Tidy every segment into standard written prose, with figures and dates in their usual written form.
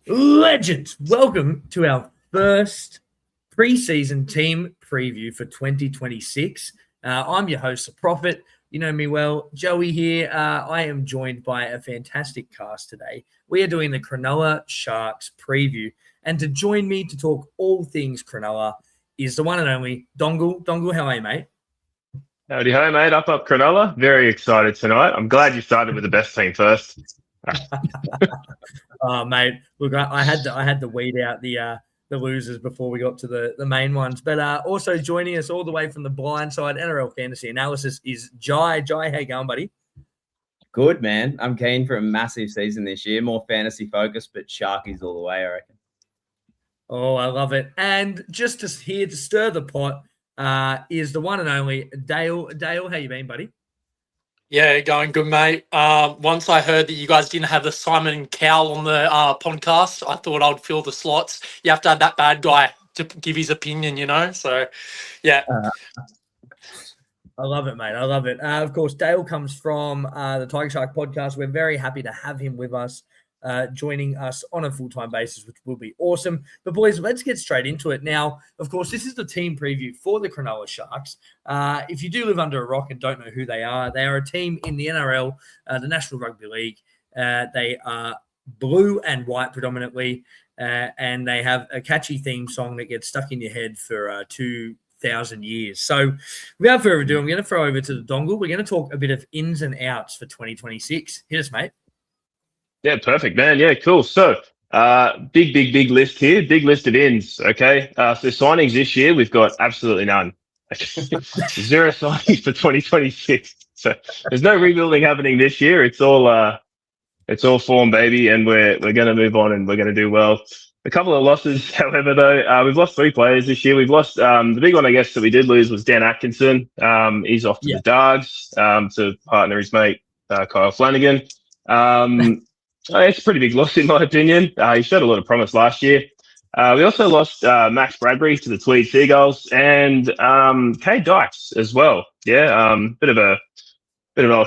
Legends, welcome to our first preseason team preview for 2026. I'm your host, The Prophet. You know me well. Joey here. I am joined by a fantastic cast today. We are doing the Cronulla Sharks preview. And to join me to talk all things Cronulla is the one and only Dongle. Dongle, how are you, mate? Howdy ho, mate. Up Up Cronulla. Very excited tonight. I'm glad you started with the best team first. Oh, mate, look, I had to weed out the losers before we got to the main ones. But also joining us all the way from the Blindside Fantasy Analysis is Jai. Jai, how you going, buddy? Good, man. I'm keen for a massive season this year. More fantasy focused, but Sharkies all the way, I reckon. Oh, I love it. And just here to stir the pot is the one and only Dale. Dale, how you been, buddy? Yeah, going good, mate. Once I heard that you guys didn't have the Simon Cowell on the podcast, I thought I'd fill the slots. You have to have that bad guy to give his opinion, you know? So, yeah. I love it, mate. I love it. Of course, Dale comes from the Tiger Shark podcast. We're very happy to have him with us, joining us on a full-time basis, which will be awesome. But, boys, let's get straight into it. Now, of course, this is the team preview for the Cronulla Sharks. If you do live under a rock and don't know who they are a team in the NRL, the National Rugby League. They are blue and white predominantly, and they have a catchy theme song that gets stuck in your head for 2,000 years. So without further ado, I'm going to throw over to the Dongle. We're going to talk a bit of ins and outs for 2026. Hit us, mate. Yeah, perfect, man. Yeah, cool. So, big list here. Big list of ins, okay? So signings this year, we've got absolutely none. Zero signings for 2026. So there's no rebuilding happening this year. It's all form, baby, and we're going to move on and we're going to do well. A couple of losses, however, though. We've lost 3 players this year. We've lost the big one, I guess, that we did lose was Dan Atkinson. He's off to the Dogs to partner his mate, Kyle Flanagan. It's a pretty big loss, in my opinion. He showed a lot of promise last year. We also lost Max Bradbury to the Tweed Seagulls and Kay Dykes as well. Yeah, bit of an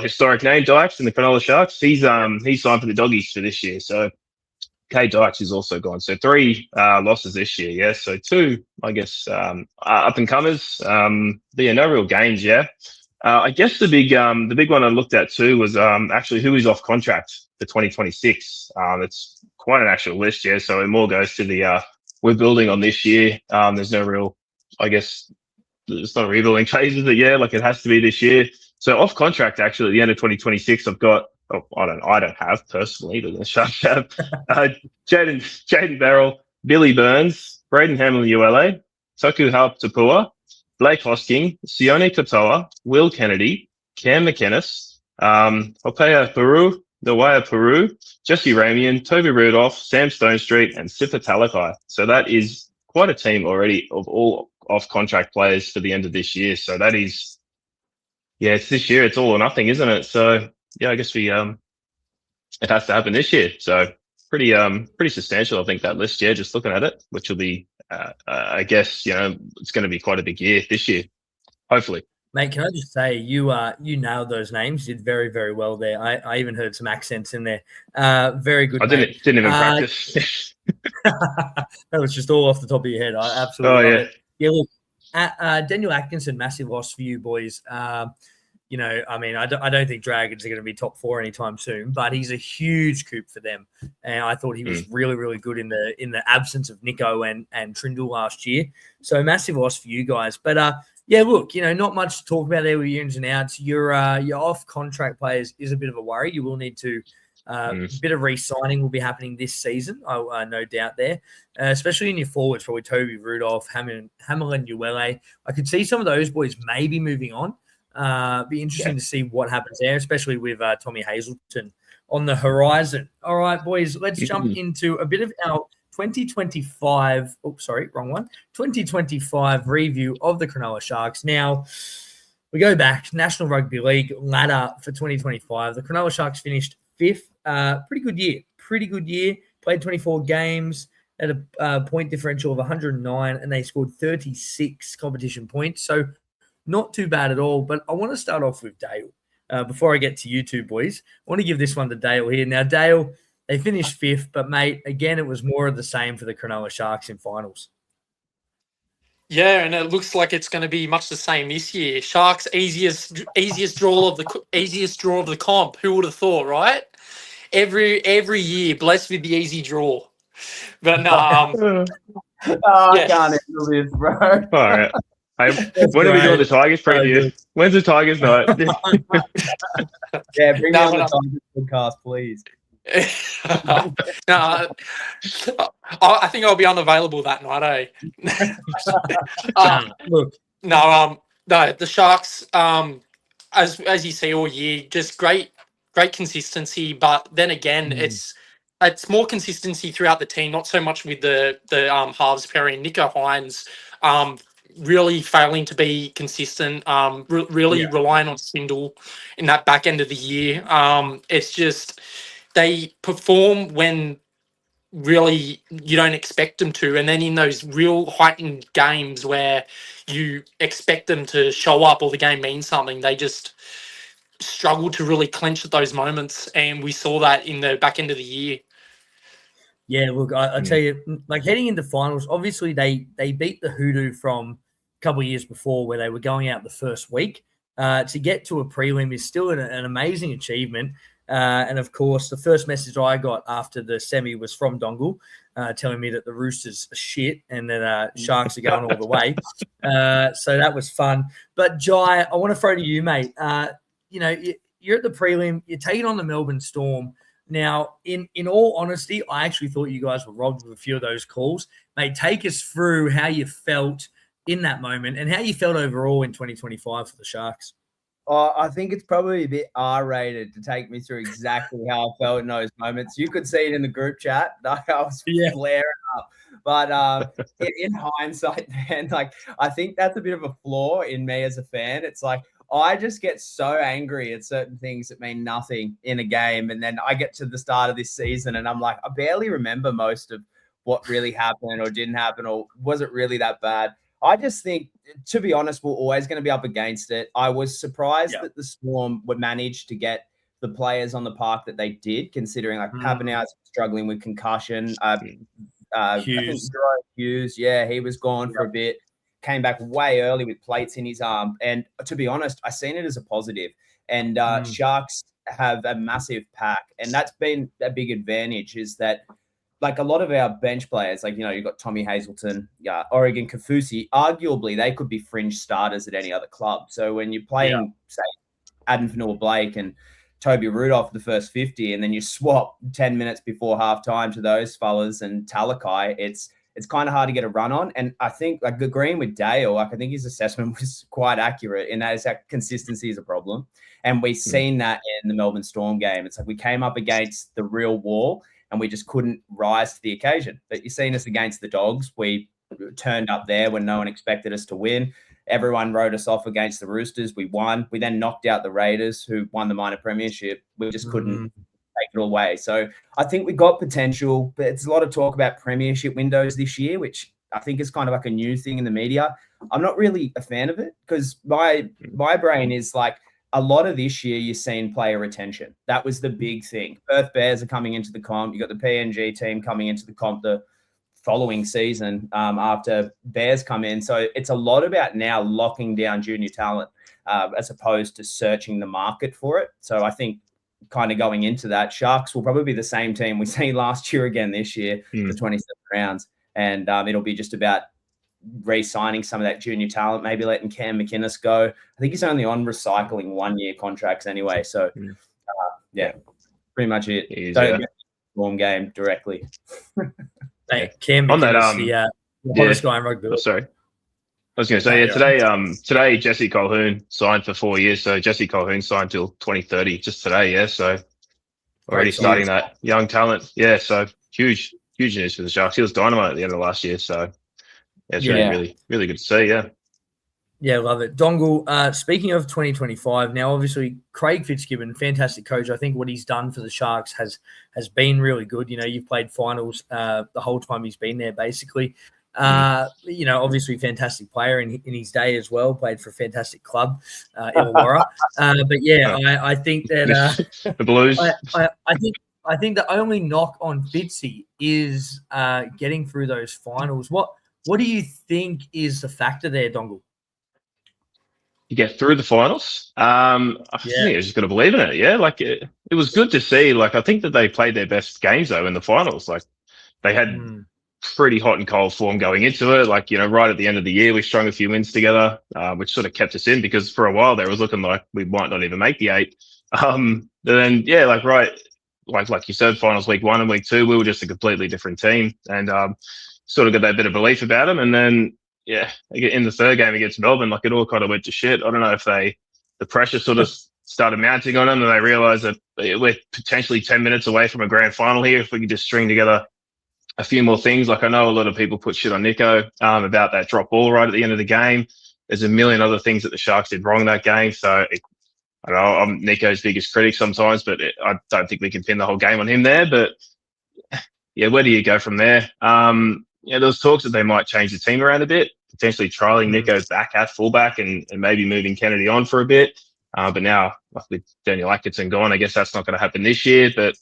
historic name, Dykes, in the Cronulla Sharks. He's signed for the Doggies for this year. So Kay Dykes is also gone. So 3 losses this year. Yeah, so 2, I guess, up and comers. But yeah, no real gains. Yeah. I guess the big one I looked at too was actually who is off contract for 2026. It's quite an actual list, yeah. So it more goes to the we're building on this year. There's no real, I guess, it's not a rebuilding phase, is it? Yeah, like it has to be this year. So off contract actually at the end of 2026, I've got I don't have personally, but the Sharks have Jaden Barrell, Billy Burns, Braden Hamlin-Uele, Toku Tapua, Blake Hosking, Sione Katoa, Will Kennedy, Cam McInnes, Hopea Peru, Nawaya Peru, Jesse Ramian, Toby Rudolph, Sam Stonestreet, and Sifa Talakai. So that is quite a team already of all off-contract players for the end of this year. So that is, it's this year. It's all or nothing, isn't it? So, yeah, I guess it has to happen this year. So pretty substantial, I think, that list, yeah, just looking at it, which will be, I guess, it's going to be quite a big year this year, hopefully. Mate, can I just say you nailed those names. You did very, very well there. I even heard some accents in there. Very good. I didn't even practice. That was just all off the top of your head. I absolutely love it. Yeah, look, Daniel Atkinson, massive loss for you boys. I don't think Dragons are going to be top 4 anytime soon, but he's a huge coup for them. And I thought he was really, really good in the absence of Nico and Trindle last year. So massive loss for you guys. But yeah, look, not much to talk about there with your ins and outs. Your off contract players is a bit of a worry. You will need to a bit of re-signing will be happening this season, no doubt there, especially in your forwards, probably Toby Rudolph, Hamlin-Uele. I could see some of those boys maybe moving on. Be interesting to see what happens there, especially with Tommy Hazelton on the horizon. All right, boys, let's jump into a bit of our 2025. 2025 review of the Cronulla Sharks. Now, we go back, National Rugby League ladder for 2025. The Cronulla Sharks finished 5th. Pretty good year. Played 24 games at a point differential of 109, and they scored 36 competition points. So not too bad at all. But I want to start off with Dale. Before I get to you two boys, I want to give this one to Dale here. Now, Dale, They finished 5th, but mate, again, it was more of the same for the Cronulla Sharks in finals. Yeah, and it looks like it's going to be much the same this year. Sharks easiest draw of the comp. Who would have thought, right? Every year, blessed with the easy draw. But no, I can't handle this, bro. All right. Hey, when are we doing the Tigers preview? When's the Tigers night? Yeah, bring me on the Tigers podcast, please. No, I think I'll be unavailable that night, Look, no, the Sharks, as you see all year, just great consistency. But then again, it's more consistency throughout the team, not so much with the halves pairing. Nico Hines, really failing to be consistent. Really relying on Swindle in that back end of the year. It's just they perform when really you don't expect them to, and then in those real heightened games where you expect them to show up or the game means something, they just struggle to really clinch at those moments, and we saw that in the back end of the year. Yeah, look, I tell you, like heading into finals, obviously they beat the Hoodoo from a couple of years before where they were going out the first week. To get to a prelim is still an amazing achievement. And of course, the first message I got after the semi was from Dongle, telling me that the Roosters are shit and that Sharks are going all the way. So that was fun. But Jai, I want to throw to you, mate. You're at the prelim. You're taking on the Melbourne Storm. Now, in all honesty, I actually thought you guys were robbed with a few of those calls. Mate, take us through how you felt in that moment and how you felt overall in 2025 for the Sharks. I think it's probably a bit R-rated to take me through exactly how I felt in those moments. You could see it in the group chat. I was flaring up. But in hindsight, man, I think that's a bit of a flaw in me as a fan. It's like I just get so angry at certain things that mean nothing in a game. And then I get to the start of this season and I'm like, I barely remember most of what really happened or didn't happen or was it really that bad. I just think, to be honest, we're always going to be up against it. I was surprised that the Storm would manage to get the players on the park that they did, considering Papenau's struggling with concussion. I think Hughes, he was gone for a bit, came back way early with plates in his arm. And to be honest, I seen it as a positive. And Sharks have a massive pack. And that's been a big advantage is that a lot of our bench players, you've got Tommy Hazelton, Oregon Kafusi, arguably they could be fringe starters at any other club. So when you're playing, say, Adam Fanua-Blake and Toby Rudolph the first 50, and then you swap 10 minutes before halftime to those fellas and Talakai, it's kind of hard to get a run on. And I think, agreeing with Dale, I think his assessment was quite accurate in that consistency is a problem. And we've seen that in the Melbourne Storm game. It's like we came up against the real wall, and we just couldn't rise to the occasion. But you've seen us against the Dogs. We turned up there when no one expected us to win. Everyone wrote us off against the Roosters. We won. We then knocked out the Raiders, who won the minor premiership. We just couldn't take it away. So I think we got potential, but it's a lot of talk about premiership windows this year, which I think is kind of like a new thing in the media. I'm not really a fan of it because my brain is like, a lot of this year, you've seen player retention. That was the big thing. Perth Bears are coming into the comp. You got the PNG team coming into the comp the following season after Bears come in. So it's a lot about now locking down junior talent as opposed to searching the market for it. So I think kind of going into that, Sharks will probably be the same team we see last year again this year, the 27 rounds. And it'll be just about re-signing some of that junior talent, maybe letting Cam McInnes go. I think he's only on recycling 1-year contracts anyway. So, pretty much it. Don't get the Storm game directly. Hey, Cam McInnes, the hottest guy in rugby. Oh, sorry. I was going to say, today Jesse Colquhoun signed for 4 years. So Jesse Colquhoun signed till 2030 just today. So already starting that young talent. So huge news for the Sharks. He was dynamite at the end of last year. So it's really good to see. Yeah, love it. Dongle, speaking of 2025, now obviously Craig Fitzgibbon, fantastic coach. I think what he's done for the Sharks has been really good. You've played finals the whole time he's been there, basically. Obviously fantastic player in his day as well, played for a fantastic club, Illawarra. I think that the Blues. I think the only knock on Fitzy is getting through those finals. What do you think is the factor there, Dongle? You get through the finals. I think you just got to believe in it. Yeah, like it was good to see. Like I think that they played their best games though in the finals. Like they had pretty hot and cold form going into it. Like right at the end of the year, we strung a few wins together, which sort of kept us in because for a while there it was looking like we might not even make the 8. Then like you said, finals week 1 and week 2, we were just a completely different team, and sort of got that bit of belief about them. And then in the third game against Melbourne, like it all kind of went to shit. I don't know if the pressure sort of started mounting on them, and they realised that we're potentially 10 minutes away from a grand final here if we could just string together a few more things. Like I know a lot of people put shit on Nico about that drop ball right at the end of the game. There's a million other things that the Sharks did wrong that game. So I know I'm Nico's biggest critic sometimes, but I don't think we can pin the whole game on him there. But yeah, where do you go from there? There was talks that they might change the team around a bit, potentially trialing Nico back at fullback and maybe moving Kennedy on for a bit. But now with Daniel Atkinson gone, I guess that's not going to happen this year. But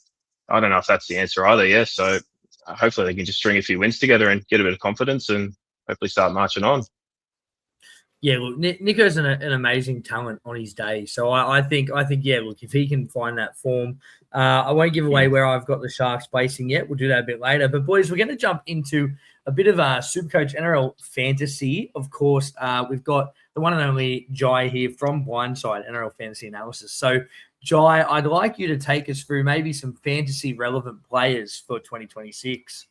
I don't know if that's the answer either. Yeah, so hopefully they can just string a few wins together and get a bit of confidence and hopefully start marching on. Yeah, look, Nico's an amazing talent on his day. So I think, yeah, look, if he can find that form, I won't give away where I've got the Sharks placing yet. We'll do that a bit later. But, boys, we're going to jump into a bit of Supercoach NRL Fantasy. Of course, we've got the one and only Jai here from Blindside NRL Fantasy Analysis. So, Jai, I'd like you to take us through maybe some fantasy-relevant players for 2026.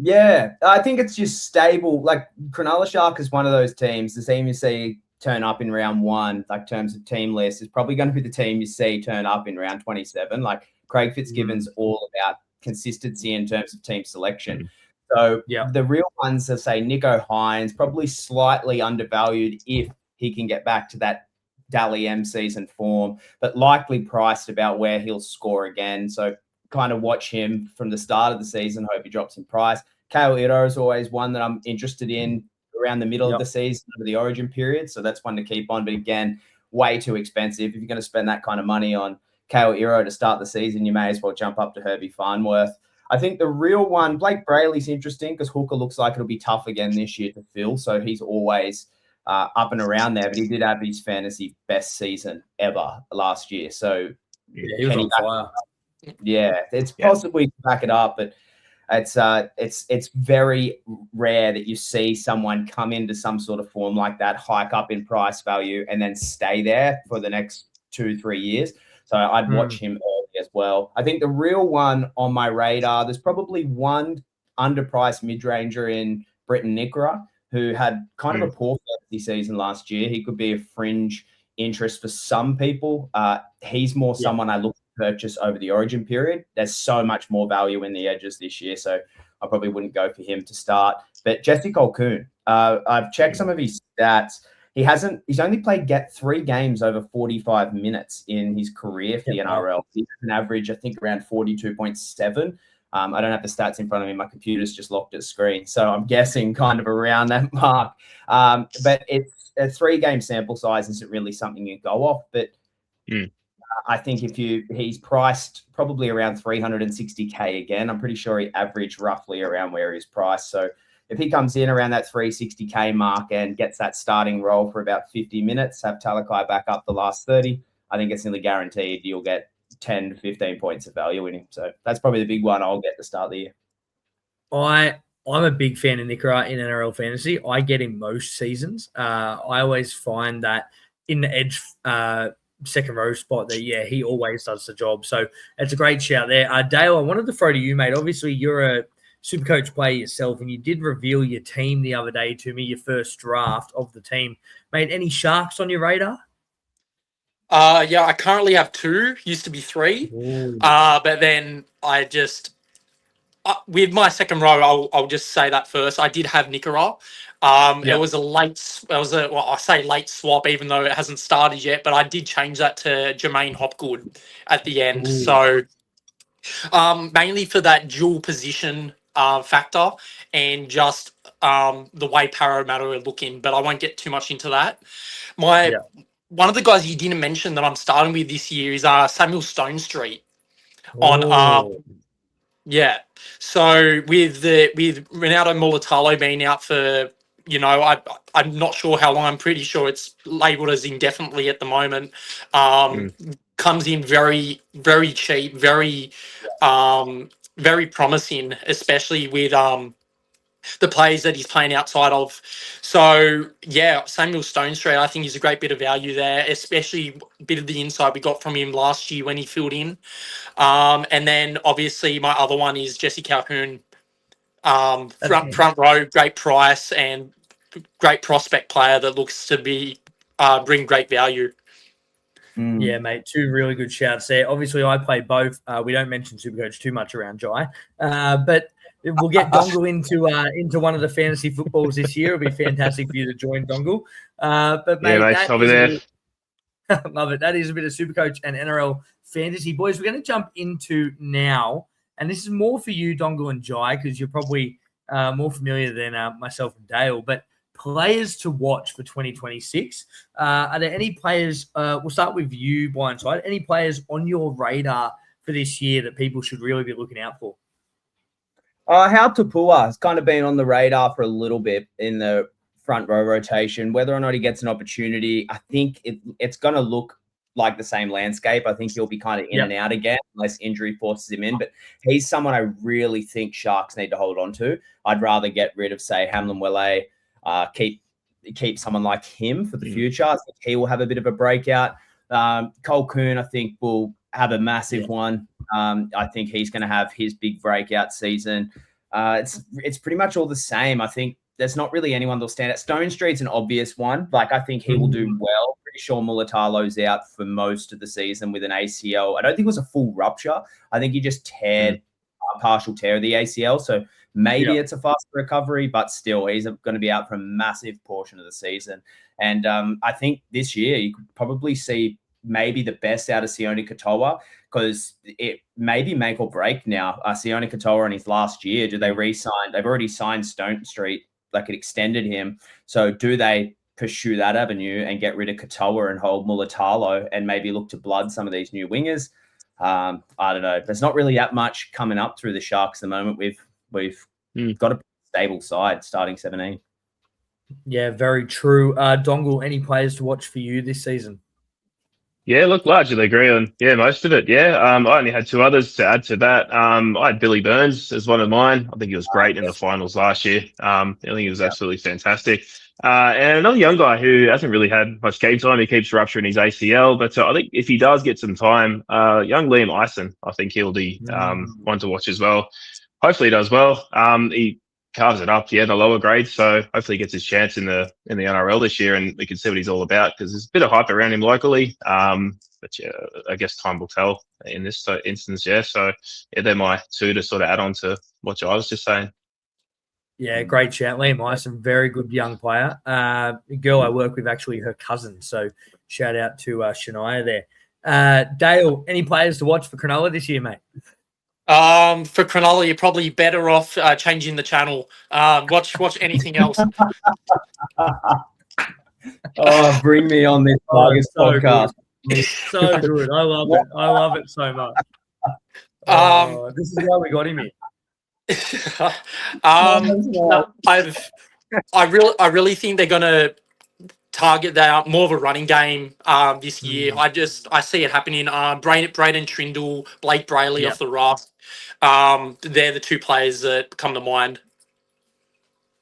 Yeah, I think it's just stable. Like Cronulla Sharks is one of those teams. The team you see turn up in round 1, like terms of team list, is probably going to be the team you see turn up in round 27. Like Craig Fitzgibbon's all about consistency in terms of team selection. So the real ones are, say, Nico Hines, probably slightly undervalued if he can get back to that Dally M season form, but likely priced about where he'll score again. So kind of watch him from the start of the season. Hope he drops in price. Kale Iro is always one that I'm interested in around the middle of the season of the origin period. So that's one to keep on. But again, way too expensive. If you're going to spend that kind of money on Kale Iro to start the season, you may as well jump up to Herbie Farnworth. I think the real one, Blake Brayley's interesting because Hooker looks like it'll be tough again this year to fill. So he's always up and around there. But he did have his fantasy best season ever last year. So he was on fire. Yeah, it's possibly to back it up, but it's very rare that you see someone come into some sort of form like that, hike up in price value, and then stay there for the next 2-3 years. So I'd watch him early as well. I think the real one on my radar, there's probably one underpriced mid-ranger in Britton Nickera, who had kind of a poor fantasy season last year. He could be a fringe interest for some people. He's more someone I look purchase over the origin period. There's so much more value in the edges this year, so I probably wouldn't go for him to start. But Jesse Colquhoun, I've checked some of his stats. He's only played 3 games over 45 minutes in his career for the NRL. He's an average, I think, around 42.7. I don't have the stats in front of me. My computer's just locked its screen, so I'm guessing kind of around that mark. But it's a 3-game sample size isn't really something you go off, but I think he's priced probably around 360K again. I'm pretty sure he averaged roughly around where he's priced. So if he comes in around that 360K mark and gets that starting role for about 50 minutes, have Talakai back up the last 30, I think it's nearly guaranteed you'll get 10 to 15 points of value in him. So that's probably the big one I'll get to start the year. I'm a big fan of Nickera in NRL Fantasy. I get him most seasons. I always find that in the edge second row spot that, he always does the job. So it's a great shout there. Dale, I wanted to throw to you, mate. Obviously, you're a Supercoach player yourself, and you did reveal your team the other day to me, your first draft of the team. Mate, any Sharks on your radar? I currently have 2. Used to be 3. But then I just with my second row, I'll just say that first. I did have Nickera. It was I say late swap, even though it hasn't started yet, but I did change that to Jermaine Hopgood at the end. So mainly for that dual position factor and just the way Parramatta are looking, but I won't get too much into that. One of the guys you didn't mention that I'm starting with this year is Samuel Stonestreet. on yeah. So with Ronaldo Mulatalo being out for, I'm not sure how long. I'm pretty sure it's labelled as indefinitely at the moment. Comes in very, very cheap, very promising, especially with the players that he's playing outside of. So, yeah, Samuel Stone Street, I think, is a great bit of value there, especially a bit of the insight we got from him last year when he filled in. And then, obviously, my other one is Jesse Calhoun. Front row, great price and great prospect player that looks to be bring great value. Yeah, mate, two really good shouts there. Obviously, I play both. We don't mention Supercoach too much around Jai, but we'll get Dongle into one of the fantasy footballs this year. It'll be fantastic for you to join Dongle. But mate, I'll be there. Love it. That is a bit of Supercoach and NRL fantasy, boys. We're going to jump into now, and this is more for you, Dongle and Jai, because you're probably more familiar than myself and Dale. But players to watch for 2026. Are there any players? We'll start with you, Blindside. Any players on your radar for this year that people should really be looking out for? How Tapua has kind of been on the radar for a little bit in the front row rotation. Whether or not he gets an opportunity, I think it's going to look like the same landscape. I think he'll be kind of in and out again unless injury forces him in. But he's someone I really think Sharks need to hold on to. I'd rather get rid of, say, Hamlin Welle, keep someone like him for the future. I think he will have a bit of a breakout. Cole Kuhn, I think, will have a massive one. I think he's going to have his big breakout season. It's pretty much all the same. I think there's not really anyone that'll stand out. Stone Street's an obvious one. Like, I think he will do well. Pretty sure Mulatalo's out for most of the season with an ACL. I don't think it was a full rupture. I think he just teared a partial tear of the ACL. So maybe it's a faster recovery, but still, he's going to be out for a massive portion of the season. And I think this year you could probably see maybe the best out of Sione Katoa, because it may be make or break now. Sione Katoa in his last year, do they re-sign? They've already signed Stone Street, like it extended him. So do they pursue that avenue and get rid of Katoa and hold Mulatalo and maybe look to blood some of these new wingers? I don't know. There's not really that much coming up through the Sharks at the moment. We've got a stable side starting 17. Yeah, very true. Dongle, any players to watch for you this season? Yeah, look, largely agree on most of it. Yeah, I only had two others to add to that. I had Billy Burns as one of mine. I think he was great in the finals last year. I think he was absolutely fantastic. And another young guy who hasn't really had much game time. He keeps rupturing his ACL, but I think if he does get some time, young Liam Eisen, I think he'll be one to watch as well. Hopefully he does well. He carves it up, the lower grades, so hopefully he gets his chance in the NRL this year, and we can see what he's all about, because there's a bit of hype around him locally. But yeah, I guess time will tell in this instance. Yeah, so yeah, they're my two to sort of add on to what I was just saying. Yeah, great shout. Liam Eisen, very good young player. The girl I work with, actually her cousin, so shout out to Shania there. Dale, any players to watch for Cronulla this year, mate? For Cronulla, you're probably better off changing the channel. Watch anything else. Oh, bring me on this August podcast. It's so good. I love it. I love it so much. This is why we got him here. I really think they're going to target that more of a running game this year. I see it happening. Braden Trindle, Blake Brayley off the raft. They're the two players that come to mind.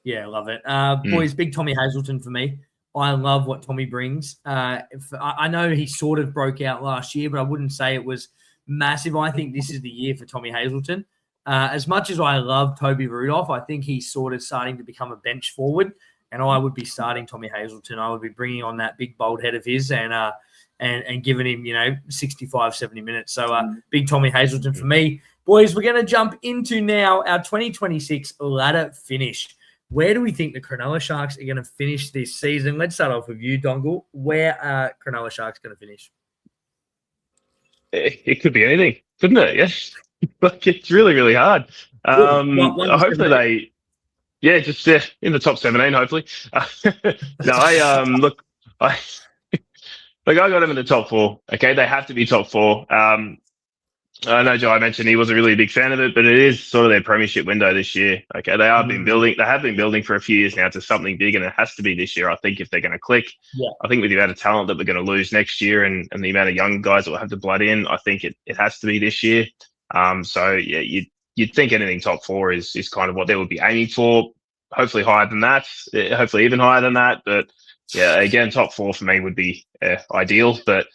Yeah, love it. Boys, big Tommy Hazelton for me. I love what Tommy brings. I know he sort of broke out last year, but I wouldn't say it was massive. I think this is the year for Tommy Hazelton. As much as I love Toby Rudolph, I think he's sort of starting to become a bench forward, and I would be starting Tommy Hazelton. I would be bringing on that big bold head of his and giving him, 65, 70 minutes. So big Tommy Hazelton for me. Boys, we're going to jump into now our 2026 ladder finish. Where do we think the Cronulla Sharks are going to finish this season? Let's start off with you, Dongle. Where are Cronulla Sharks going to finish? It could be anything, couldn't it? Yes. Like, it's really, really hard. Hopefully just in the top 17, hopefully. No, I got them in the top 4. Okay, they have to be top 4. I know Jai mentioned he wasn't really a big fan of it, but it is sort of their premiership window this year. Okay, they have been building for a few years now to something big, and it has to be this year, I think, if they're going to click. Yeah. I think with the amount of talent that we're going to lose next year and the amount of young guys that will have to blood in, I think it has to be this year. So yeah, you'd think anything top 4 is kind of what they would be aiming for. Hopefully higher than that, hopefully even higher than that. But yeah, again, top 4 for me would be ideal, but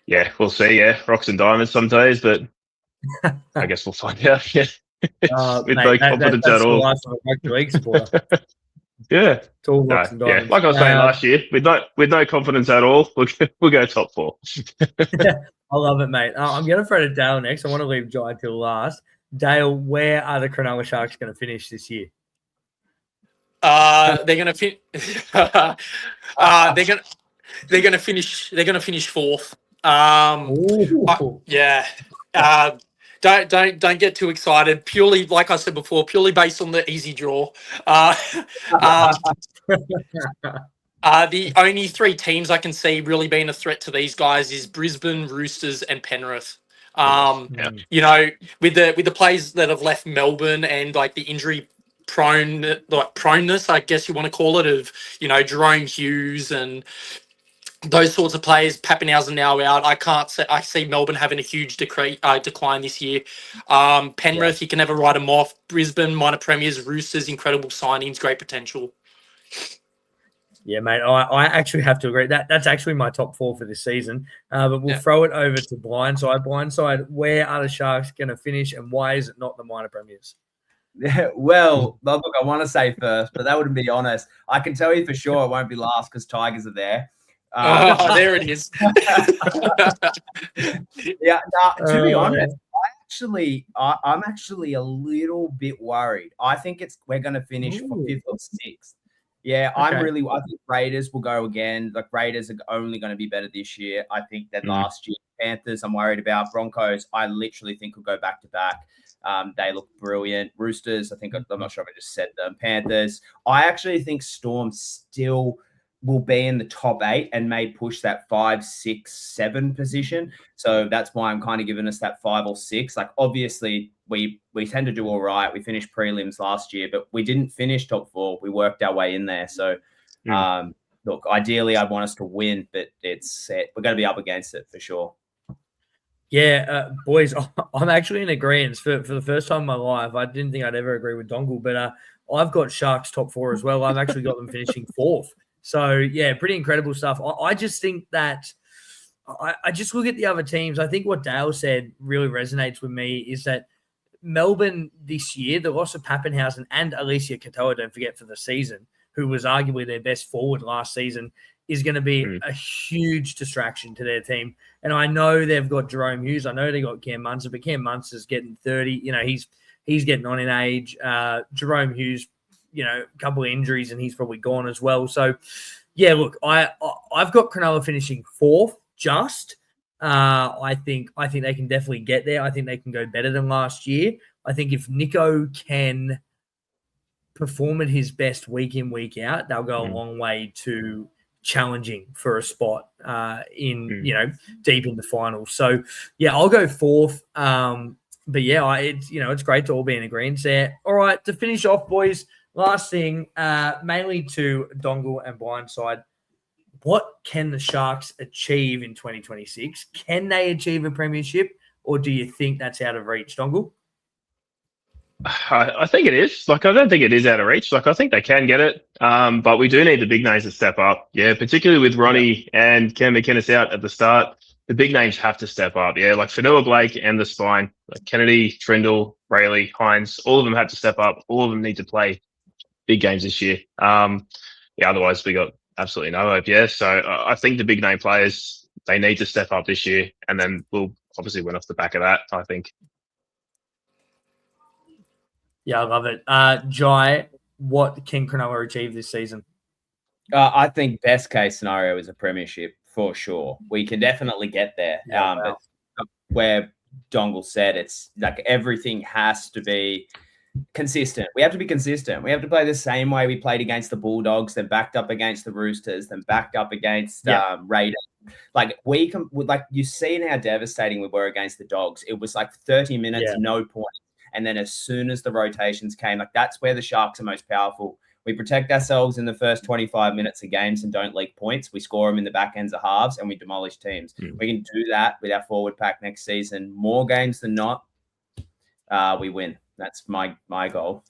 yeah, we'll see. Yeah, rocks and diamonds some days, but I guess we'll find out. Yeah, with no confidence at all. Yeah, like I was saying last year, with no confidence at all, we'll go top 4. I love it, mate. I'm going to throw to Dale next. I want to leave Jai till last. Dale, where are the Cronulla Sharks going to finish this year? They're going to they're going to finish 4th. Yeah. Don't get too excited. Purely, like I said before, purely based on the easy draw. The only 3 teams I can see really being a threat to these guys is Brisbane, Roosters, and Penrith. You know, with the players that have left Melbourne and like the injury proneness, I guess you want to call it, of, you know, Jerome Hughes and those sorts of players. Pappenhausen now out. I see Melbourne having a huge decline this year. Penrith, you can never write them off. Brisbane, minor premiers. Roosters, incredible signings, great potential. Yeah, mate, I actually have to agree. That's actually my top 4 for this season. But we'll throw it over to Blindside. Blindside, where are the Sharks going to finish, and why is it not the minor premiers? Well, look, I want to say first, but that wouldn't be honest. I can tell you for sure it won't be last because Tigers are there. There it is. Yeah, to be honest, I'm actually a little bit worried. I think we're going to finish for 5th or 6th. Yeah, okay. I think Raiders will go again. Like, Raiders are only going to be better this year, I think, than last year. Panthers, I'm worried about. Broncos, I literally think will go back to back. They look brilliant. Roosters, I'm not sure if I just said them. Panthers, I actually think Storm still will be in the top 8 and may push that 5, 6, 7 position. So that's why I'm kind of giving us that 5 or 6. Like, obviously, we tend to do all right. We finished prelims last year, but we didn't finish top 4. We worked our way in there. So, look, ideally, I want us to win, but we're going to be up against it for sure. Yeah, boys, I'm actually in agreement. For the first time in my life, I didn't think I'd ever agree with Dongle, but I've got Sharks top 4 as well. I've actually got them finishing 4th. So, yeah, pretty incredible stuff. I just think that I just look at the other teams. I think what Dale said really resonates with me is that Melbourne this year, the loss of Pappenhausen and Alicia Katoa, don't forget, for the season, who was arguably their best forward last season, is going to be a huge distraction to their team. And I know they've got Jerome Hughes. I know they got Cam Munster, but Cam Munster's getting 30. You know, he's getting on in age. Jerome Hughes, you know, a couple of injuries and he's probably gone as well. So, yeah, look, I've got Cronulla finishing 4th just. I think they can definitely get there. I think they can go better than last year. I think if Nico can perform at his best week in, week out, they'll go a long way to challenging for a spot deep in the finals. So, yeah, I'll go 4th. But, yeah, it's great to all be in agreement there. All right, to finish off, boys, last thing, mainly to Dongle and Blindside, what can the Sharks achieve in 2026? Can they achieve a premiership, or do you think that's out of reach, Dongle? I think it is. Like, I don't think it is out of reach. Like, I think they can get it, but we do need the big names to step up. Yeah, particularly with Ronnie and Cam McInnes out at the start, the big names have to step up. Yeah, like Fanua Blake and the spine, like Kennedy, Trindle, Rayleigh, Hines, all of them have to step up. All of them need to play big games this year. Otherwise we got absolutely no hope. Yeah, so I think the big name players, they need to step up this year, and then we'll obviously win off the back of that, I think. Yeah, I love it. Jai, what can Cronulla achieve this season? I think best case scenario is a premiership for sure. We can definitely get there. But where Dongle said, it's like everything has to be consistent. We have to be consistent. We have to play the same way we played against the Bulldogs, then backed up against the Roosters, then backed up against Raiders, like you've seen how devastating we were against the Dogs. It was like 30 minutes, no points. And then as soon as the rotations came, like that's where the Sharks are most powerful. We protect ourselves in the first 25 minutes of games and don't leak points. We score them in the back ends of halves and we demolish teams. We can do that with our forward pack next season. More games than not, we win. That's my goal.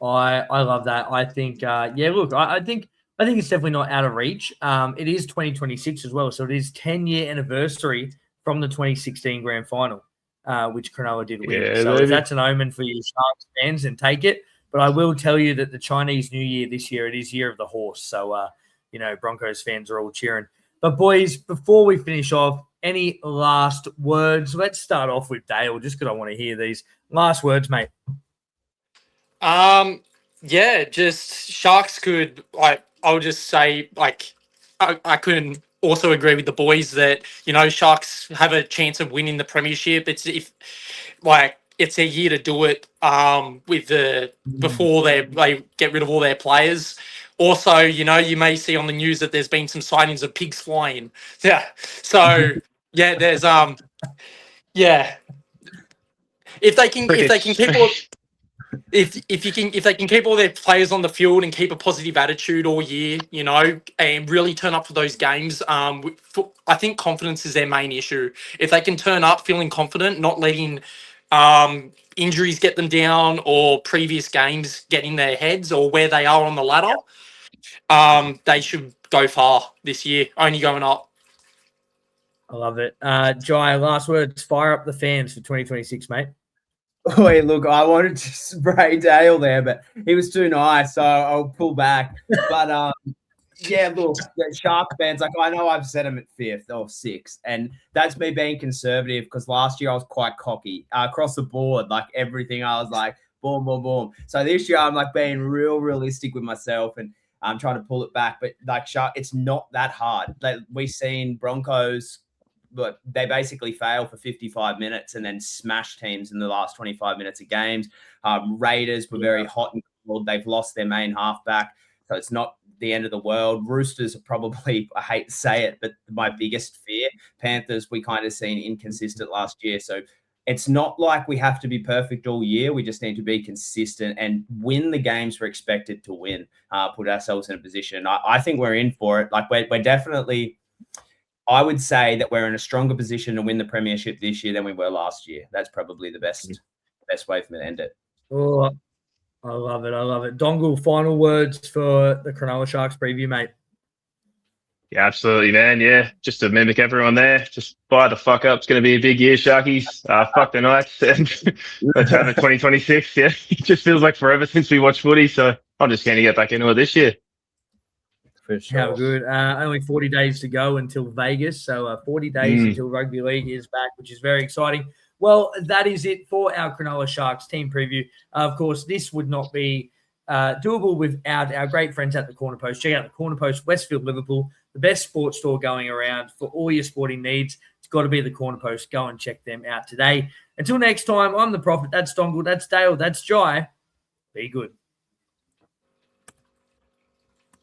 I love that. I think, look, I think it's definitely not out of reach. It is 2026 as well. So it is 10-year anniversary from the 2016 grand final, which Cronulla did win. Yeah, so if that's an omen for you Sharks fans, then take it. But I will tell you that the Chinese New Year this year, it is Year of the Horse. So, Broncos fans are all cheering. But, boys, before we finish off, any last words? Let's start off with Dale, just because I want to hear these. Last words, mate. Just Sharks could, I would just say, I couldn't also agree with the boys that, Sharks have a chance of winning the premiership. It's a year to do it before they get rid of all their players. Also, you may see on the news that there's been some sightings of pigs flying. Yeah. So there's if they can keep all if they can keep all their players on the field and keep a positive attitude all year, and really turn up for those games, I think confidence is their main issue. If they can turn up feeling confident, not letting injuries get them down or previous games get in their heads or where they are on the ladder, they should go far this year, only going up. I love it. Jai, last words, fire up the fans for 2026, mate. Oh, look, I wanted to spray Dale there, but he was too nice, so I'll pull back. But look, the Shark fans, I know I've set them at 5th or 6th, and that's me being conservative because last year I was quite cocky across the board, everything. I was like, boom, boom, boom. So this year I'm being realistic with myself, and I'm trying to pull it back. But Shark, it's not that hard. We've seen Broncos. But they basically fail for 55 minutes and then smash teams in the last 25 minutes of games. Raiders were very hot and cold. They've lost their main halfback, so it's not the end of the world. Roosters are probably, I hate to say it, but my biggest fear. Panthers, we kind of seen inconsistent last year. So it's not like we have to be perfect all year. We just need to be consistent and win the games we're expected to win, put ourselves in a position. I think we're in for it. We're definitely... I would say that we're in a stronger position to win the premiership this year than we were last year. That's probably the best way for me to end it. Oh, I love it. I love it. Dongle, final words for the Cronulla Sharks preview, mate. Yeah, absolutely, man. Yeah, just to mimic everyone there, just fire the fuck up. It's going to be a big year, Sharkies. Fuck the Knights. And let's have it 2026. Yeah, it just feels like forever since we watched footy. So I'm just going to get back into it this year. For sure. How good. Only 40 days to go until Vegas. So 40 days until rugby league is back, which is very exciting. Well, that is it for our Cronulla Sharks team preview. Of course, this would not be doable without our great friends at the Corner Post. Check out the Corner Post, Westfield, Liverpool, the best sports store going around for all your sporting needs. It's got to be the Corner Post. Go and check them out today. Until next time, I'm the Prophet. That's Dongle. That's Dale. That's Jai. Be good.